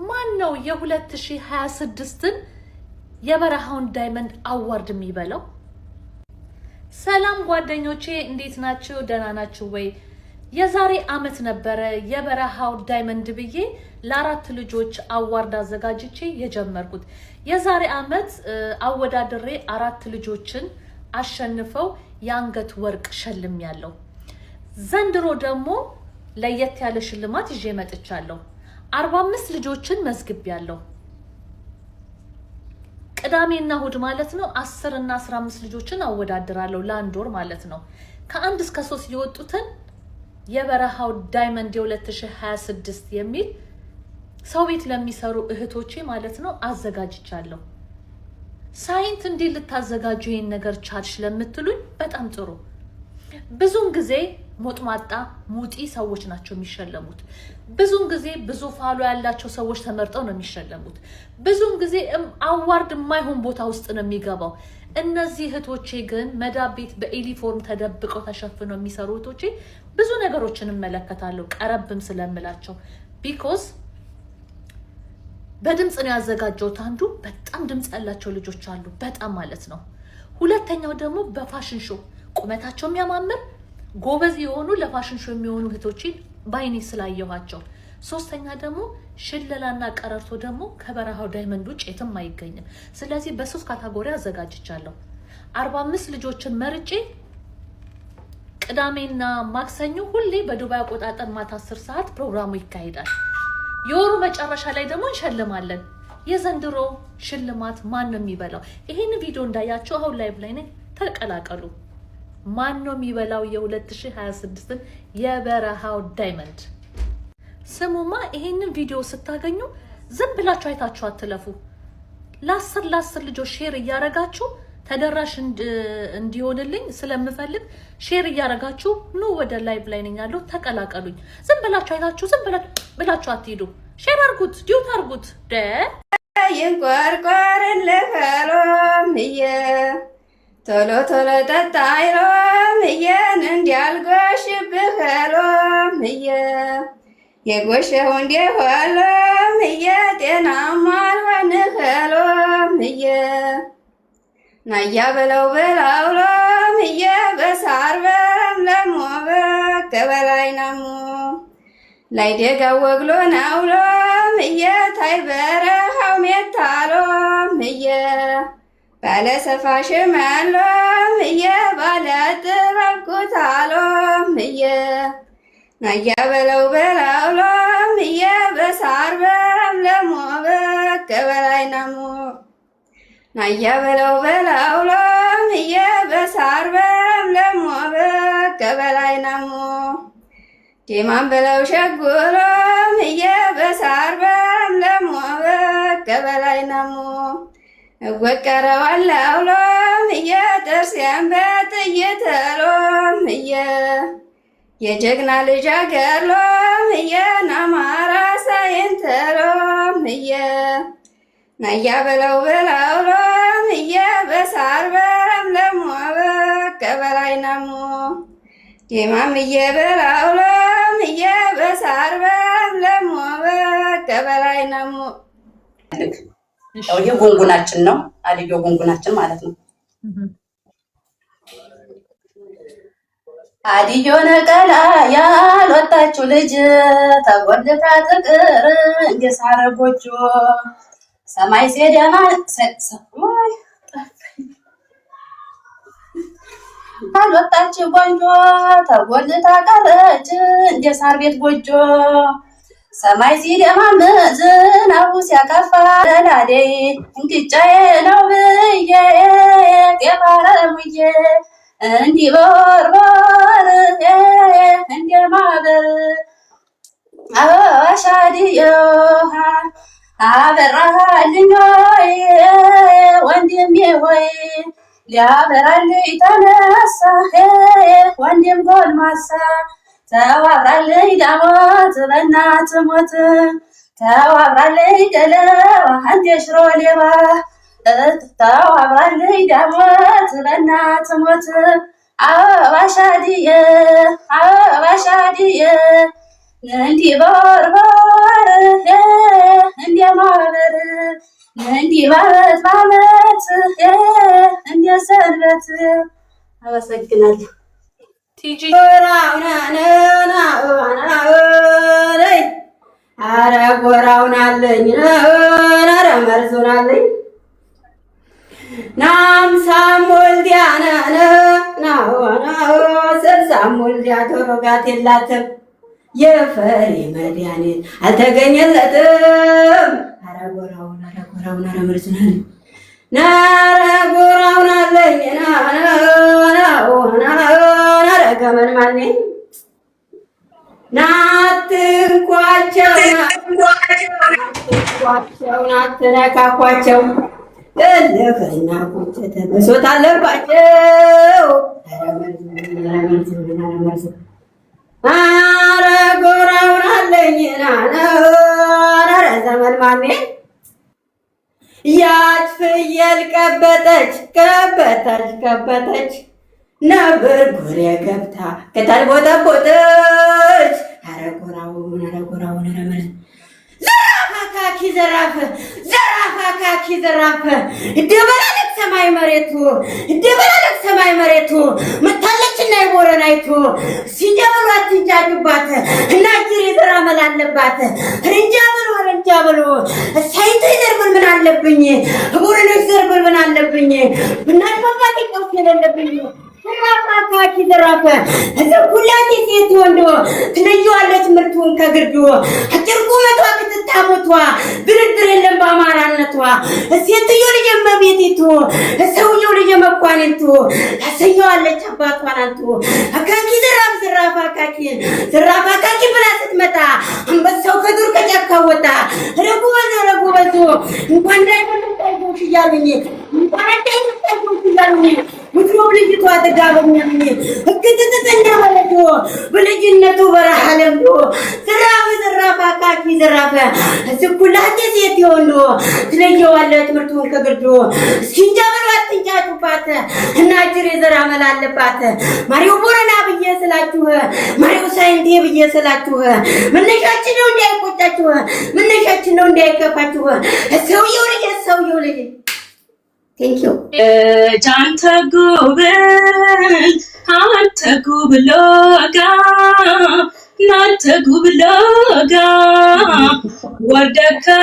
ማን ነው የ2026ን የበረሃውን ዳይመንድ አዋርድ የሚበለው? ሰላም ጓደኞቼ እንዴት ናችሁ? ደህና ናችሁ ወይ? የዛሬ አመት ነበረ የበረሃው ዳይመንድ ብዬ ለአራት ልጆች አዋርድ አዘጋጅቼ የጀመርኩት። የዛሬ አመት አወዳድሬ አራት ልጆችን አሸንፈው የአንገት ወርቅ ሸልም ያለው። ዘንድሮ ደግሞ ለየት ያለ ሽልማት ይዤ መጥቻለሁ። 45 ልጆችን መዝግብ ያለው ቅዳሜና እሁድ ማለት ነው 10 እና 15 ልጆችን አወዳድራለሁ ለአንድ ወር ማለት ነው። ከ1 እስከ 3 የወጡትን የበረሃው ዳይመንድ የ2026 የሚል ሰው ቤት ለሚሰሩ እህቶቼ ማለት ነው አዘጋጅቻለሁ። ሳይንት እንዴ ልታዘጋጁ ይሄን ነገር ቻልሽ ለምትሉኝ በጣም ጥሩ። ብዙን ጊዜ ሞጥማጣ ሙጢ ሰዎች ናቸው የሚሸለሙት። ብዙን ጊዜ ብዙ ፋሎ ያላቸው ሰዎች ተመርጠው ነው የሚሸለሙት። ብዙን ጊዜ አዋርድ የማይሆን ቦታ ውስጥ ነው የሚገባው። እነዚህ እህቶቼ ግን መዳብ ቤት በዩኒፎርም ተደብቀው ተሸፍነው የሚሰሩ እህቶቼ ብዙ ነገሮችን እመለከታለሁ ቀረብም ስለምላቸው። ቢኮዝ በድምጽ ነው ያዘጋጀሁት። አንዱ በጣም ድምጽ ያላቸው ልጆች አሉ በጣም ማለት ነው። ሁለተኛው ደግሞ በፋሽን ሾው ቁመታቸው የሚያማምር ጎበዝ የሆኑ ለፋሽን ሾው የሚሆኑ እህቶችን ባይኔ ስላየኋቸው። ሶስተኛ ደግሞ ሽለላና ቀረርቶ ደግሞ ከበረሃው ዳይመንድ ውጭ የትም አይገኝም። ስለዚህ በሶስት ካቴጎሪ አዘጋጅቻለሁ። 45 ልጆችን መርጬ ቅዳሜና ማክሰኞ ሁሌ በዱባይ አቆጣጠር ማታ 10 ሰዓት ፕሮግራሙ ይካሄዳል። የወሩ መጨረሻ ላይ ደግሞ እንሸልማለን። የዘንድሮ ሽልማት ማን ነው የሚበላው? ይሄን ቪዲዮ እንዳያችሁ አሁን ላይቭ ላይ ነኝ፣ ተቀላቀሉ። ማን ነው የሚበላው የ2026ን የበረሃው ዳይመንድ? ስሙማ ይሄንን ቪዲዮ ስታገኙ ዝም ብላችሁ አይታችሁ አትለፉ። ለ10 ልጆች ሼር እያረጋችሁ ተደራሽ እንዲሆንልኝ ስለምፈልግ ሼር እያረጋችሁ ኑ ወደ ላይቭ ላይ ነኝ ያለው ተቀላቀሉኝ። ዝም ብላችሁ አይታችሁ ዝም ብላችሁ አትሄዱ። ሼር አርጉት፣ ዲዩት አርጉት። ይንቆርቆርን ለፈሎም ቶሎ ቶሎ ጠጣይሎም እንዲያልጎሽብህ ሎም የጎሸው እንዲሆሎም ጤናማ አልሆንህ ሎም ናያ በለው በላውሎም በሳር በለምለሞ በከበላይ ነሙ ላይ ደጋ ወግሎ ናውሎም ታይ በረሃው ሜታሎም ባለ ሰፋሽ ማሎም ባለ ጥበብ ኩታሎም ናያ በለው በላውሎም በሳር በለምለሞ በከበላይ ነሙ ናያ በለው በላውሎም በሳር በለምለሞ በከበላይ ነሙ ዲማን በለው ሸጉሎም በሳር በለምለሞ በከበላይ ነሙ እወቀረዋለውሎም ጥርሴን በጥይት ሎም የጀግና ልጅ አገርሎም ናማራ ሳይንትሎም ናያ በለው በላውሎም በሳር በለምለሞ በከበላይ ነሙ ዲማም በላውሎም በሳር በለምለሞ በከበላይ ነሙ ይሄ ጉንጉናችን ነው። አዲዮ ጉንጉናችን ማለት ነው። አዲዮ ነቀላ ያልወጣችው ልጅ ተጎልታ ጥቅር እንደሳረ ጎጆ ሰማይ ሲደማ ሰማይ ያልወጣችው ጎጆ ተጎልታ ቀረች እንደሳር ቤት ጎጆ ሰማይ ሲደማም ዝናቡ ሲያካፋ ለላዴ እንግጫዬ ነው ብዬ የባረሙዬ እንዲቦርቦር እንደማበር አሻዲዮ አበራልኝ ሆይ ወንድሜ ሆይ ሊያበራልኝ ተነሳ ወንድም ጎልማሳ ተዋብራለይ ዳሞት በእናት ሞት ተዋብራለይ ገለባ አንዴ ሽሮ ሌባ ተዋብራለይ ዳሞት በእናት ሞት አባሻዲየ እንዲቦርቦር በዓመት በዓመት እንደ ሰንበት። አመሰግናለሁ። ቲጂ አረ ጎራውን አለኝ አረ መርዙን አለኝ ናምሳም ወልዲያነ ስልሳም ወልዲያ ዶሮጋት የላትም የፈሪ መድኃኒት አልተገኘለትም። አረ ጎራውን አረ መርዙን አለኝ ናረ ጎራውን አለኝ ናረ ገመን ማኔ ናትንኳቸው ናትነካኳቸው እልህና ቁጭት ብሶት አለባቸው። አረ ጎራውን አለኝ ናረ ዘመን ማኔ ያች ፍየል ቀበጠች ነብር ጎሬ ገብታ ቅጠል ቦጠቦጠች። አረ ጎራውን አረ መርዝ ዘራፍ አካኪ ዘራፍ ደበላለቅ ሰማይ መሬቱ መታለችና የቦረናይቱ ሲጀብሉ አትንጫጩባት እና ጅሬ ዘራ መላለባት ረንጃ ብሎ ሳይቱ ይዘርብል ምን አለብኝ ቦረኖች ዘርብል ምን አለብኝ ብናት ማባቂ ቀውስ የሌለብኝ አካኪ ዘራፈ ሁላቴ ሴት ወንዶ ትለየዋለች ምርቱን ከግርዶ አጭር ቁመቷ ክትታሞቷ ድርድር የለም በአማራነቷ ሴትዮ ልጅ እመቤቲቱ ሰውየው ልጅ መኳንንቱ ታሰኘዋለች አባቷን አንቱ አካኪ ዘራፍ አካኪ ብላ ስትመጣ አንበሳው ከዱር ከጫካ ወጣ። ረጉ በዞ እንኳን እንዳይፈልጣይቶሽ እያሉኝ ምትሮብ ልጅቷ ተጋበኛኝ እክትትተኛ መለዶ በልጅነቱ በረሃ ለምዶ ዘራፍ አካኪ ዘራፈ እስኩላቴ ሴት ይሆኑ ትለየዋለች ምርቱን ከግርዶ እስኪንጃ ብሎ አትንጫጩባት እና ጅሬ ዘራ መላለባት። ማሪው ቦረና ብዬ ስላችሁ ማሪው ሳይንቴ ብዬ ስላችሁ መነሻችን ነው እንዳይቆጫችሁ መነሻችን ነው እንዳይከፋችሁ ሰውየው ልጅ Thank you. Janta gubloga, nanta gubloga, wardaka.